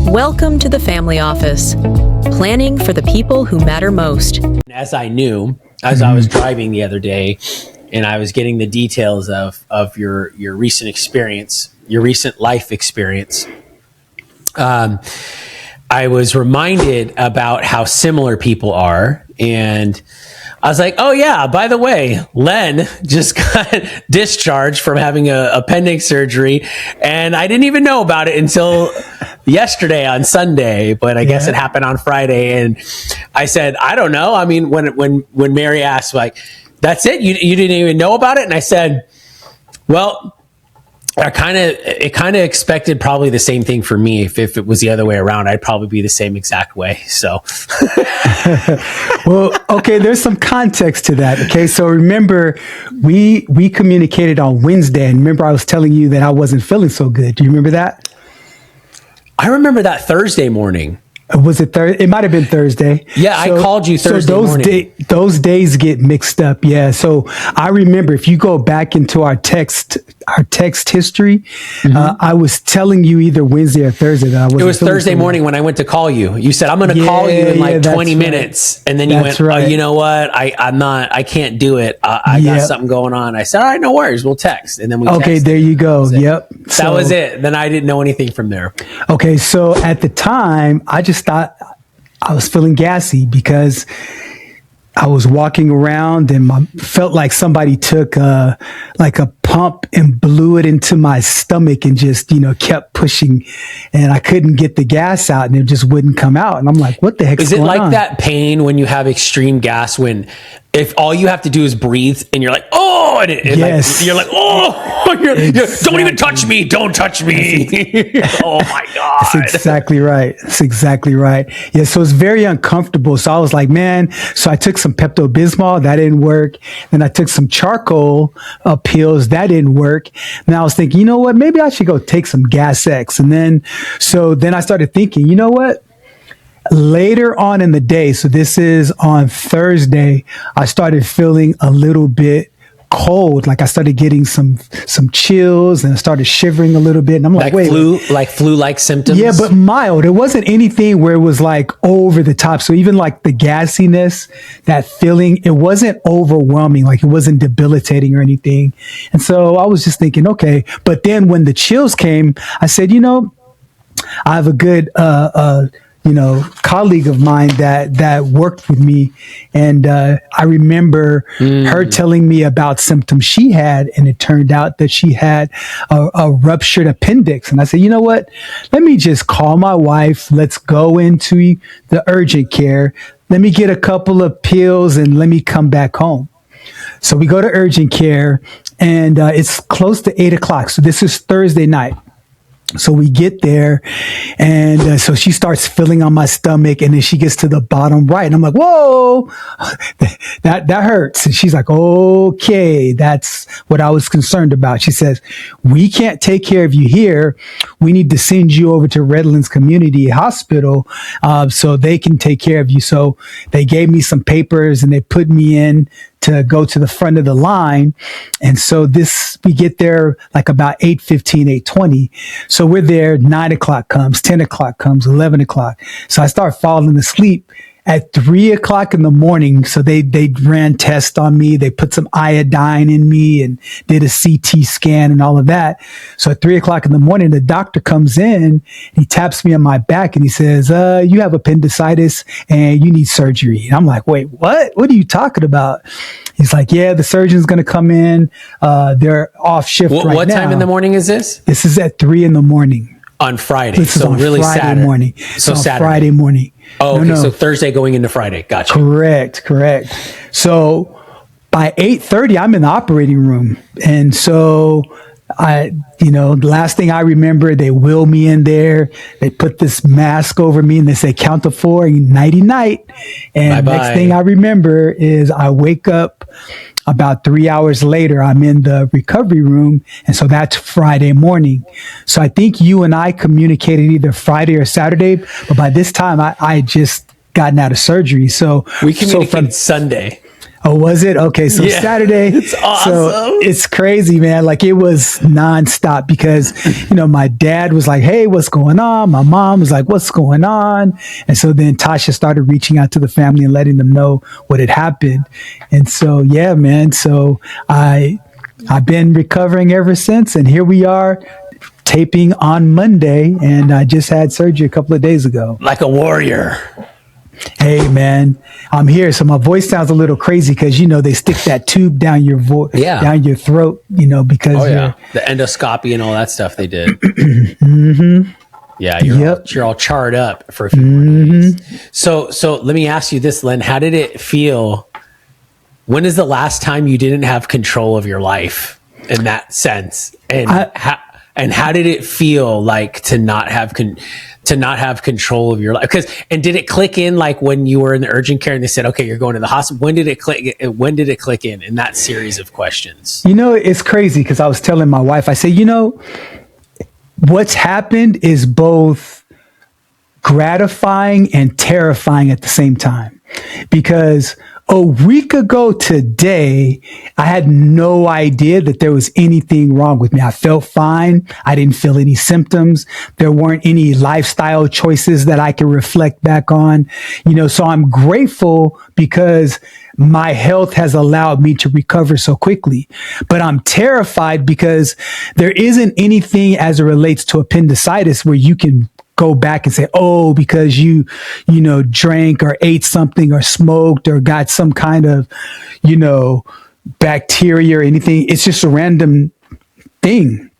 Welcome to the Family Office, planning for the people who matter most. As I knew, as I was driving the other day, and I was getting the details of your recent experience, your recent life experience, I was reminded about how similar people are. And I was like, oh yeah, by the way, Len just got discharged from having a appendix surgery. And I didn't even know about it until yesterday on Sunday, but I guess it happened on Friday. And I said, I don't know. I mean, when Mary asked, like, that's it? You didn't even know about it? And I said, well, it kind of expected probably the same thing for me. If it was the other way around, I'd probably be the same exact way. So, well, okay, there's some context to that. Okay, so remember, we communicated on Wednesday, and remember I was telling you that I wasn't feeling so good. Do you remember that? I remember that Thursday morning. Was it Thursday? It might have been Thursday. Yeah, I called you Thursday morning. Those days get mixed up. Yeah. So I remember, if you go back into our text history, I was telling you either Wednesday or Thursday that I wasn't. It was Thursday morning when I went to call you. You said, I'm going to call you in like 20 minutes. And then you went, oh, you know what? I can't do it. I got something going on. I said, all right, no worries. We'll text. And then we texted. Okay, there you go. Yep. That was it. Then I didn't know anything from there. Okay. So at the time, I just thought I was feeling gassy because I was walking around and felt like somebody took like a pump and blew it into my stomach and just, kept pushing, and I couldn't get the gas out and it just wouldn't come out. And I'm like, what the heck is going on? Is it like that pain when you have extreme gas, when if all you have to do is breathe and you're like, oh, and yes. you're like, oh, exactly. Don't even touch me. Don't touch me. Oh my God. That's exactly right. That's exactly right. Yeah. So it's very uncomfortable. So I was like, man, so I took some Pepto-Bismol. That didn't work. Then I took some charcoal pills. That didn't work. And I was thinking, you know what? Maybe I should go take some Gas X. And then I started thinking, you know what? Later on in the day, so this is on Thursday, I started feeling a little bit cold. Like I started getting some chills and I started shivering a little bit. And I'm like, wait. Flu-like symptoms? Yeah, but mild. It wasn't anything where it was like over the top. So even like the gassiness, that feeling, it wasn't overwhelming. Like it wasn't debilitating or anything. And so I was just thinking, okay. But then when the chills came, I said, I have a good, colleague of mine that worked with me. And I remember her telling me about symptoms she had. And it turned out that she had a ruptured appendix. And I said, you know what? Let me just call my wife. Let's go into the urgent care. Let me get a couple of pills and let me come back home. So we go to urgent care and it's close to 8:00. So this is Thursday night. So we get there and so she starts feeling on my stomach and then she gets to the bottom right. And I'm like, whoa, that hurts. And she's like, okay, that's what I was concerned about. She says, we can't take care of you here. We need to send you over to Redlands Community Hospital so they can take care of you. So they gave me some papers and they put me in to go to the front of the line. And so we get there like about 8:15, 8:20. So we're there, 9:00 comes, 10:00 comes, 11:00. So I start falling asleep at 3:00 in the morning. So they ran tests on me. They put some iodine in me and did a CT scan and all of that. So at 3:00 in the morning, the doctor comes in, he taps me on my back and he says, you have appendicitis and you need surgery. And I'm like, wait, what? What are you talking about? He's like, yeah, the surgeon's going to come in. They're off shift right now. What time in the morning is this? This is at 3 a.m. On Friday. This is on really Friday Saturday. Morning. So Saturday. Friday morning. Oh, okay. No. So Thursday going into Friday. Gotcha. Correct. So by 8:30, I'm in the operating room. And so the last thing I remember, they wheel me in there. They put this mask over me and they say, count to 4, nighty night. And Bye-bye. Next thing I remember is I wake up about 3 hours later. I'm in the recovery room. And so that's Friday morning. So I think you and I communicated either Friday or Saturday, but by this time I had just gotten out of surgery. So we communicated Sunday. Oh, was it? Okay. So Yeah. Saturday. It's awesome. So it's crazy, man. Like it was nonstop because, my dad was like, hey, what's going on? My mom was like, what's going on? And so then Tasha started reaching out to the family and letting them know what had happened. And so, yeah, man. So I've been recovering ever since. And here we are taping on Monday. And I just had surgery a couple of days ago. Like a warrior. Hey, man, I'm here. So my voice sounds a little crazy because, they stick that tube down your down your throat, because the endoscopy and all that stuff they did. Mm-hmm. Yeah, you're all charred up for a few more days. So let me ask you this, Len. How did it feel? When is the last time you didn't have control of your life in that sense? And how did it feel like to not have control of your life? And did it click in like when you were in the urgent care and they said, okay, you're going to the hospital? When did it click in that series of questions? It's crazy because I was telling my wife, I said, what's happened is both gratifying and terrifying at the same time, because a week ago today, I had no idea that there was anything wrong with me. I felt fine. I didn't feel any symptoms. There weren't any lifestyle choices that I could reflect back on, so I'm grateful because my health has allowed me to recover so quickly. But I'm terrified because there isn't anything as it relates to appendicitis where you can go back and say, oh, because you drank or ate something or smoked or got some kind of, bacteria or anything. It's just a random thing.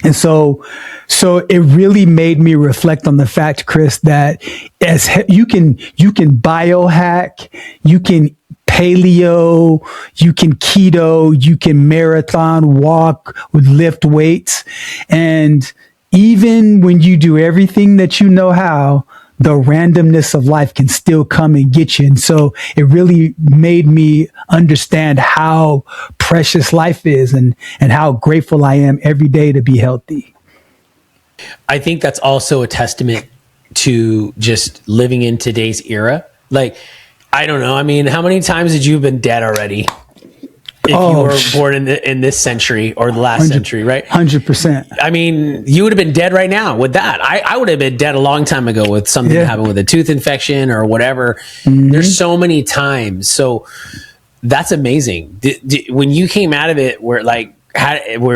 And so it really made me reflect on the fact, Chris, that you can biohack, you can paleo, you can keto, you can marathon, walk, lift weights. And even when you do everything that you know how, the randomness of life can still come and get you. And so it really made me understand how precious life is and how grateful I am every day to be healthy. I think that's also a testament to just living in today's era. Like, I don't know. I mean, how many times had you been dead already? If you were born in this century or the last century, right? 100%. I mean, you would have been dead right now with that. I would have been dead a long time ago with something that happened with a tooth infection or whatever. Mm-hmm. There's so many times. So that's amazing. When you came out of it, where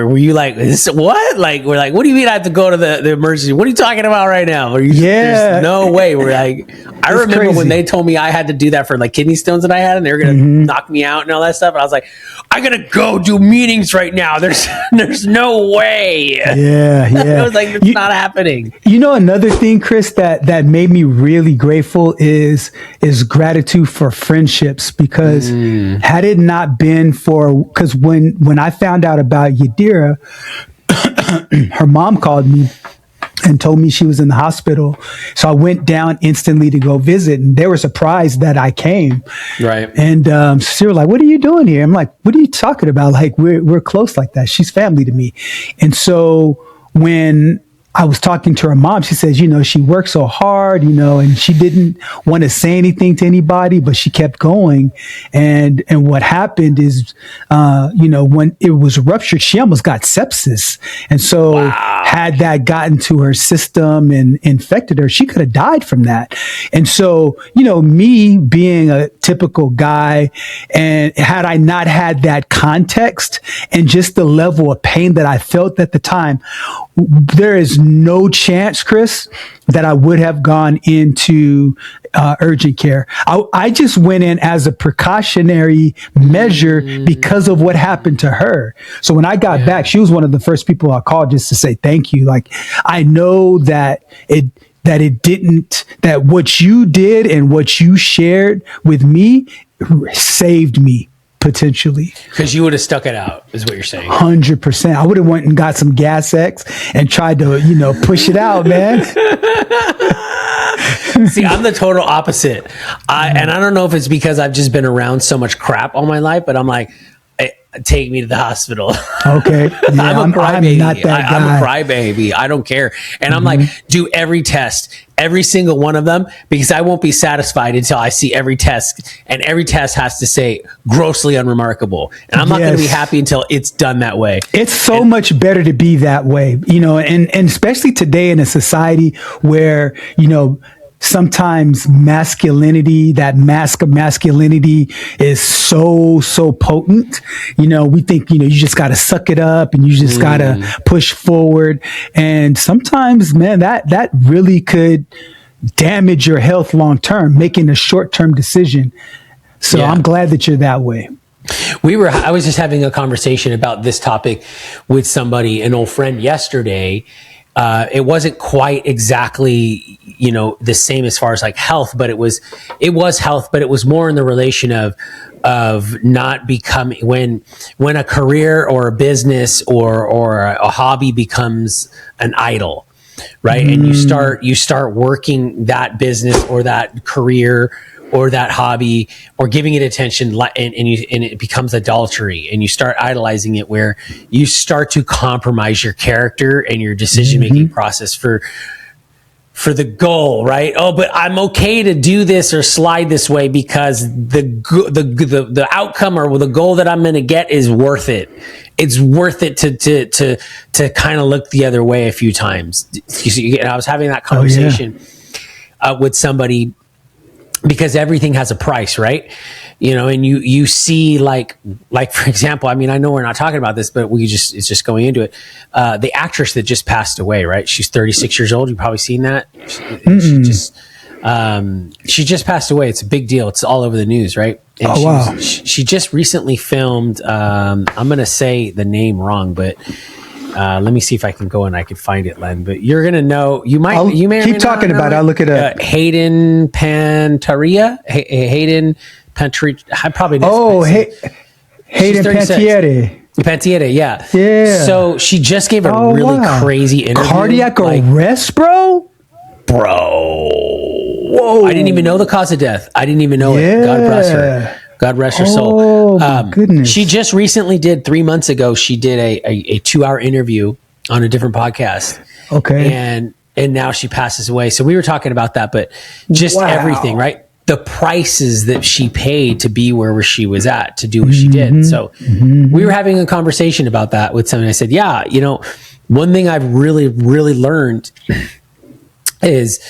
were you like, what? Like, we're like, what do you mean I have to go to the emergency? What are you talking about right now? There's no way. We're like, I remember crazy. When they told me I had to do that for like kidney stones that I had and they were going to knock me out and all that stuff. And I was like, I got to go do meetings right now. There's no way. Yeah. I was like, it's not happening. Another thing, Chris, that made me really grateful is gratitude for friendships, because had it not been because when I found out about Yadira, her mom called me and told me she was in the hospital. So I went down instantly to go visit, and they were surprised that I came. Right. And so they were like, what are you doing here? I'm like, what are you talking about? Like, we're close like that. She's family to me. And so when I was talking to her mom, she says, she worked so hard, and she didn't want to say anything to anybody, but she kept going. And what happened is, when it was ruptured, she almost got sepsis. And so had that gotten to her system and infected her, she could have died from that. And so, me being a typical guy, and had I not had that context and just the level of pain that I felt at the time, there is no chance, Chris, that I would have gone into urgent care. I just went in as a precautionary measure because of what happened to her. So when I got back, she was one of the first people I called just to say thank you. Like, I know that what you did and what you shared with me saved me. Potentially, because you would have stuck it out, is what you're saying. 100%. I would have went and got some Gas X and tried to, push it out, man. See, I'm the total opposite. And I don't know if it's because I've just been around so much crap all my life, but I'm like, take me to the hospital. Okay. Yeah, I'm a crybaby. I'm not that guy. I'm a crybaby. I don't care. And I'm like, do every test, every single one of them, because I won't be satisfied until I see every test, and every test has to say grossly unremarkable. And I'm not going to be happy until it's done that way. It's so much better to be that way, you know, and especially today in a society where, you know, sometimes masculinity, that mask of masculinity is so potent. You know, we think, you know, you just got to suck it up and you just got to push forward. And sometimes, man, that really could damage your health long term, making a short term decision. So I'm glad that you're that way. I was just having a conversation about this topic with somebody, an old friend, yesterday. It wasn't quite exactly, you know, the same as far as like health, but it was health, but it was more in the relation of not becoming, when a career or a business or a hobby becomes an idol, right? And you start working that business or that career or that hobby or giving it attention, and it becomes adultery, and you start idolizing it, where you start to compromise your character and your decision-making process for the goal, right? Oh, but I'm okay to do this or slide this way because the outcome or the goal that I'm going to get is worth it. It's worth it to kind of look the other way a few times. I was having that conversation with somebody, because everything has a price, right? You know, and you see like for example, I mean, I know we're not talking about this, but it's just going into it. The actress that just passed away, right? She's 36 years old. You've probably seen that. She just passed away. It's a big deal. It's all over the news, right? And she just recently filmed, I'm going to say the name wrong, but let me see if I can go and I can find it, Len. But you're gonna know. You may keep talking about it. I'll look it up. Hayden Panettiere. Hayden Panettiere. I probably Hayden Panettiere. Yeah. So she just gave a really crazy interview. Cardiac arrest, bro. Whoa! I didn't even know the cause of death. I didn't even know it. God bless her. God rest her soul. Oh, my goodness. She just recently did, 3 months ago, she did a 2-hour interview on a different podcast. Okay. And now she passes away. So we were talking about that, but just everything, right? The prices that she paid to be where she was at, to do what she did. So we were having a conversation about that with someone. I said, yeah, you know, one thing I've really, really learned is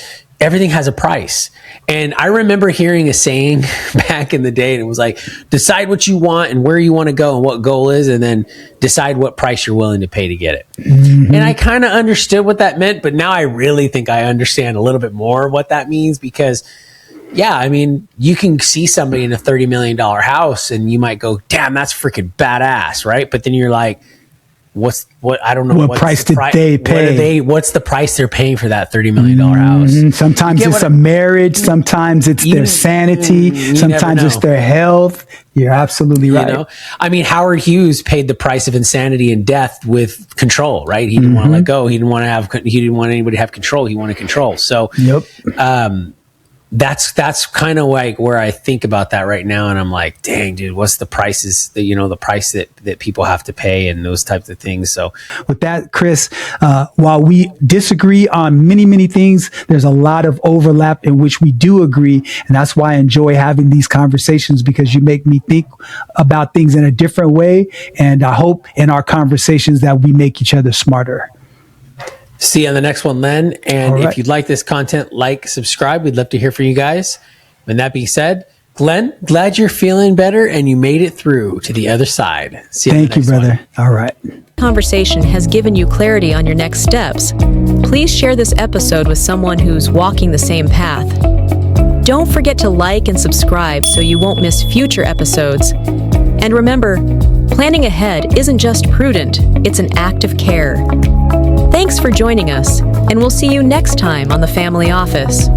everything has a price. And I remember hearing a saying back in the day, and it was like, decide what you want and where you want to go and what goal is, and then decide what price you're willing to pay to get it. And I kind of understood what that meant, but now I really think I understand a little bit more what that means, because I mean, you can see somebody in a $30 million house and you might go, damn, that's freaking badass, right? But then you're like, I don't know what price did they pay? What's the price they're paying for that $30 million house? Sometimes it's a marriage, sometimes it's their sanity, sometimes it's their health. You're absolutely right. You know? I mean, Howard Hughes paid the price of insanity and death with control, right? He didn't want to let go. He didn't want anybody to have control. He wanted control. So, that's kind of like where I think about that right now, and I'm like, dang, dude, what's the prices that, you know, the price that people have to pay and those types of things. So with that, Chris, while we disagree on many things, there's a lot of overlap in which we do agree, and that's why I enjoy having these conversations, because you make me think about things in a different way, and I hope in our conversations that we make each other smarter. See you on the next one, Len. And if you'd like this content, subscribe. We'd love to hear from you guys. And that being said, Glenn, glad you're feeling better and you made it through to the other side. See you. Thank you, brother. All right. Conversation has given you clarity on your next steps. Please share this episode with someone who's walking the same path. Don't forget to like and subscribe so you won't miss future episodes. And remember, planning ahead isn't just prudent, it's an act of care. Thanks for joining us, and we'll see you next time on The Family Office.